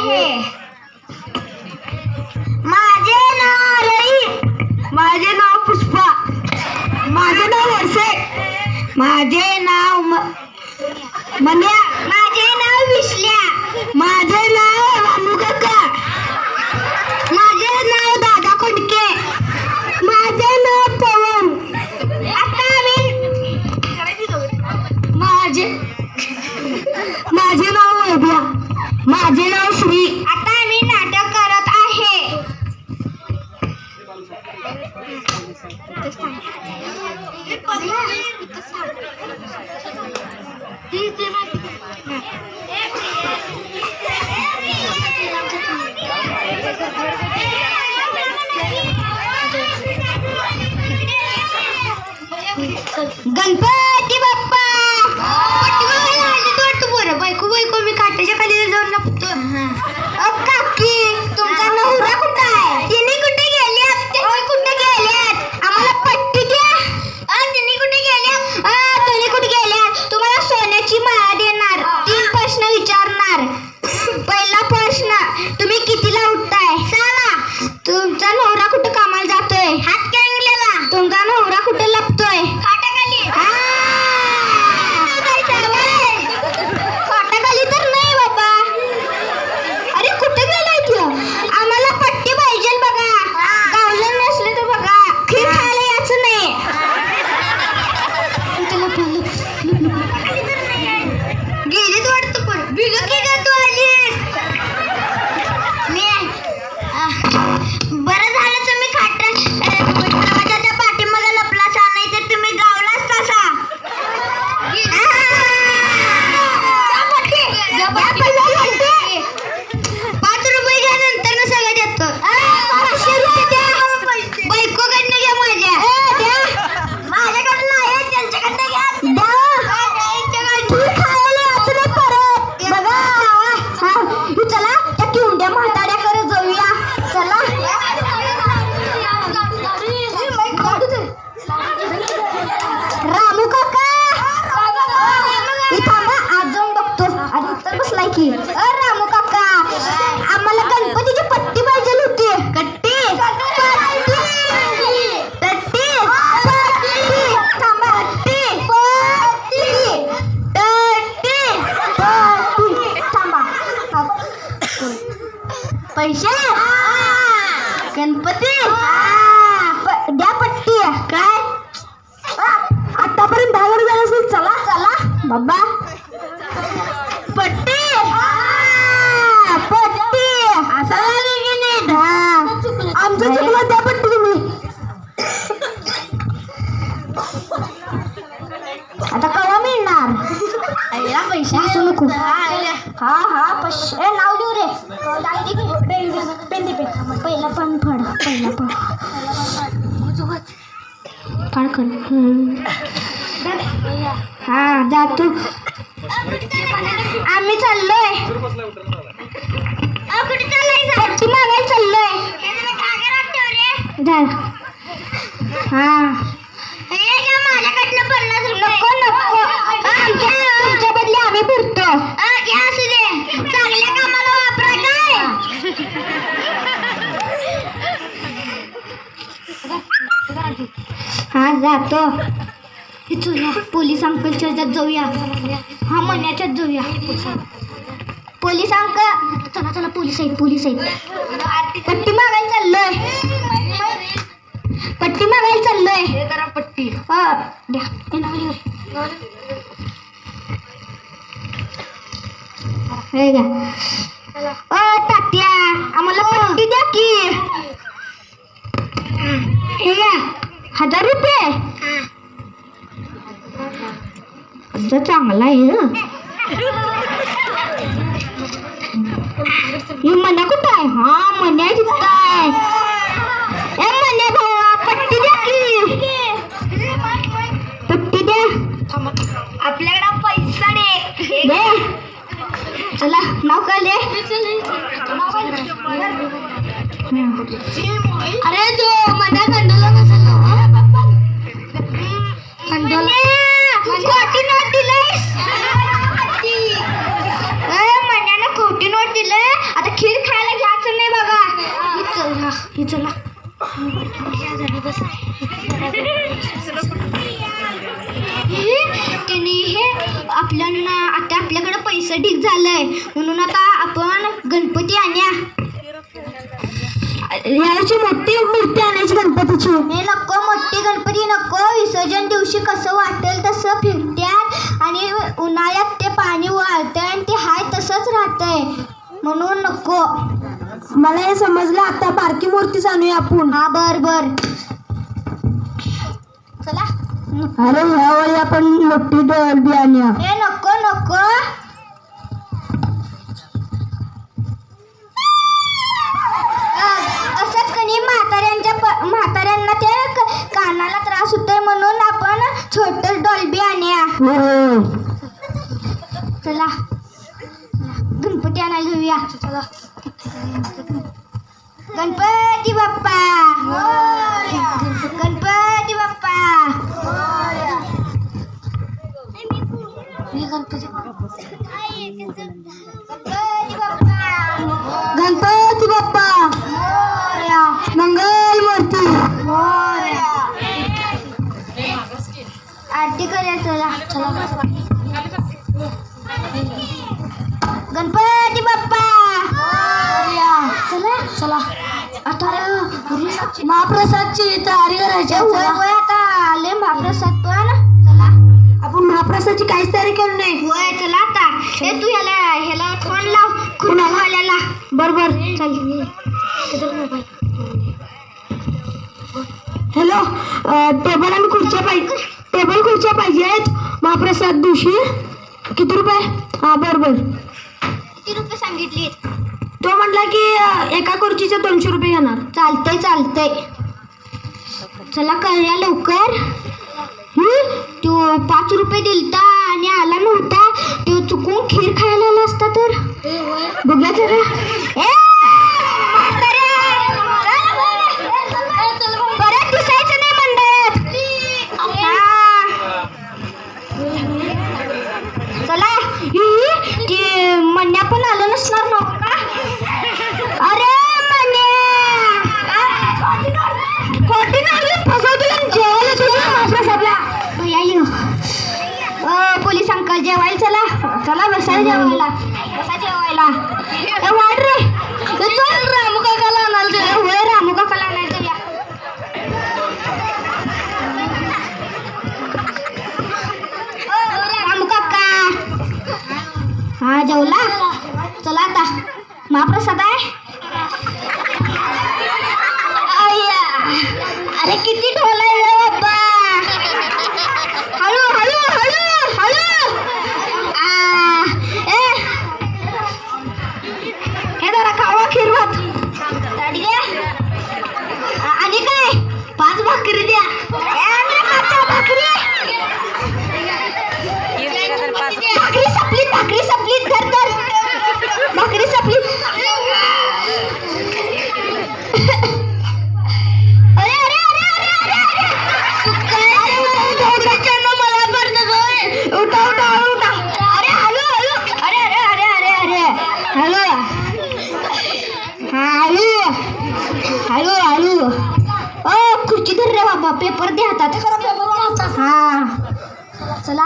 आहे. माझे नाव रई. माझे नाव पुष्पा. माझे नाव वर्षे. माझे नाव मन्या. माझे नाव विश्ल्या. माझे नाव रामू काका. माझे नाव दादा कोंडके. माझे नाव पवन. आता माझे नाव वैभ्या. माझे नाव श्री. आता मी नाटक करत आहे. गणपती बाप्पा. बायको मी काट्याच्या खाली जाऊन लपतो. काकी तुमचा नवरा कुठं आहे? तिने कुठे गेल्यात? कुठे गेल्यात? आम्हाला पट्टी द्या. तिने कुठे गेल्यात? तुम्ही कुठे गेल्यात? तुम्हाला सोन्याची माळा देणार. 3 प्रश्न विचारणार. पहिला प्रश्न, तुम्ही कितीला उठताय? 6ला. तुमचा नवरा कुठे कामाला जातोय? हातकणंगलेला. तुमचा नवरा कुठे लपतोय? खाटाखाली. खाटाखाली तर नाही बाबा. अरे कुठे गेलाय तू? आम्हाला पट्टी पाहिजे बघा. गावलं नसले तर बघा. खीर खायला यायचं नाही. गेलीच वाटतं पण बिगत गेलं तू आलीस. बरं झालं तुम्ही दरवाजाच्या पाठीमागे लपलासा, नाही तर तुम्ही गावलाच तसा. 5 रुपये घ्या, नंतर ना सगळं देतो. 500 रुपये द्या. बायकोकडनं घ्या माझ्या. माझ्याकडनं आहे, त्यांच्याकडनं घ्या. चला त्या किवड्या म्हाताड्याकडे जाऊया. चला. रामू काका थांबा, आज जाऊन बघतो. आधी तर बसलाय की. रामू काका, आम्हाला गणपतीची पट्टी पाहिजे होती. कट्टी थांबा. थांबा. पैसे गणपती द्या. पट्टी काय आतापर्यंत 10 वर झालं असेल. चला चला बाबा. पट्टी असं झालं की नाही? आमचं चुकलं. द्या पट्टी तुम्ही. आता केव्हा मिळणार? पैसे असू नको. हा पैसे नाव देऊ रे. पेन दे. पहिला पण फड. फड कर. हा जातो. आम्ही चाललोय. कुठे चाललोय? पट्टी मागायला चाललोय. माझ्याकडनं 50 रुपये. नको. तुमच्या बदली आम्ही फिरतो. असू दे. चांगल्या कामाला वापरा काय. हा जातो. पोलीस अंकलच्या जाऊया. हा मन्याच्यात जाऊया. पोलीस अंकल चला. पोलीस आहेत. पट्टी मागायला चाललोय. पट्टी द्या. हे घ्या. तात्या आम्हाला पट्टी द्या की. हे घ्या. 1000 रुपये. चांगला आहे. मन्या कुठं आहे? हा मन्या तिथं आहे. मन्या भावा पट्टी द्या की. पट्टी द्या. आपल्याकडे पैसा दे. चला नाव काय दे. अरे जो मन्या खंडोला नसेल. खंडोला खोटी नोट दिलंयस. मन्यानं खोटी नोट दिलंय. आता हे चला त्यांनी हे आपल्याला आता आपल्याकडे पैसे ढीक झालंय म्हणून आता आपण गणपती आणूया. याची मोठी मूर्ती आणायची गणपतीची. हे नको, मोठी गणपती नको. विसर्जन दिवशी कसं वाटेल तसं फिरत्यात आणि उन्हाळ्यात ते पाणी वाळतंय आणि ते हाय तसंच राहतंय म्हणून नको. मला हे समजलं. आता बारकी मूर्तीच आणूया आपण. हा बर बर चला. अरे ह्यावेळी आपण मोठी डॉल्बी आणूया. हे नको नको. असंच कणी म्हाताऱ्यांना ते कानाला त्रास होतोय म्हणून आपण छोट डॉल्बी आणूया. चला गणपती आणायला घेऊया. चला गणपती बाप्पा गणपती बाप्पा. गणपती बाप्पा मंगल मूर्ती. आरती करूया. चला चला गणपती बाप्पा. चला चला आता महाप्रसादची तयारी करायची. आता आले महाप्रसाद पण. चला आपण महाप्रसादची काहीच तयारी केली नाही. होय चला आता. हे तू ह्याला फोन लाव कुणाला. बरोबर चल. हॅलो टेबल आणि खुर्च्या पाहिजे. टेबल खुर्च्या पाहिजे आहेत महाप्रसाद दिवशी. किती रुपये? हा बरोबर. किती रुपये सांगितले? तो म्हटला की एका खुर्चीचे 200 रुपये घेणार. चालतंय चालतंय. चला करूया लवकर. तो 5 रुपये दिलता आणि आला नव्हता. तो चुकून खीर खायला आला असता तर बघूया जरा. परत दिसायचं नाही मंडळात. चला ते मन्या पण आलं नसणार नव्हतं का? अरे पोलीस अंकल जेवायला. चला चला बसा जेवायला. बसा जेवायला. वाढ रे रामू काकाला आणायला. होय रामू काकाला आणायचं. रामू काका हा जेवला. चला आता महाप्रसाद आहे. अरे किती ढोल आहे रे बाप्पा. हळू हळू हळू हळू. हे जरा खावा खीर भात. आणि काय 5 भाकरी द्या. भाकरी भाकरी सपलीत धर धर. भाकरी सपलीत. अरे अरे अरे अरे अरे मला पडत. उठा उठा उठा. अरे हॅलो हॅलो. अरे अरे अरे अरे अरे हॅलो. हा हॅलो हॅलो हॅलो. खुर्ची धर रे बाबा. पेपर दे हातात. हा चला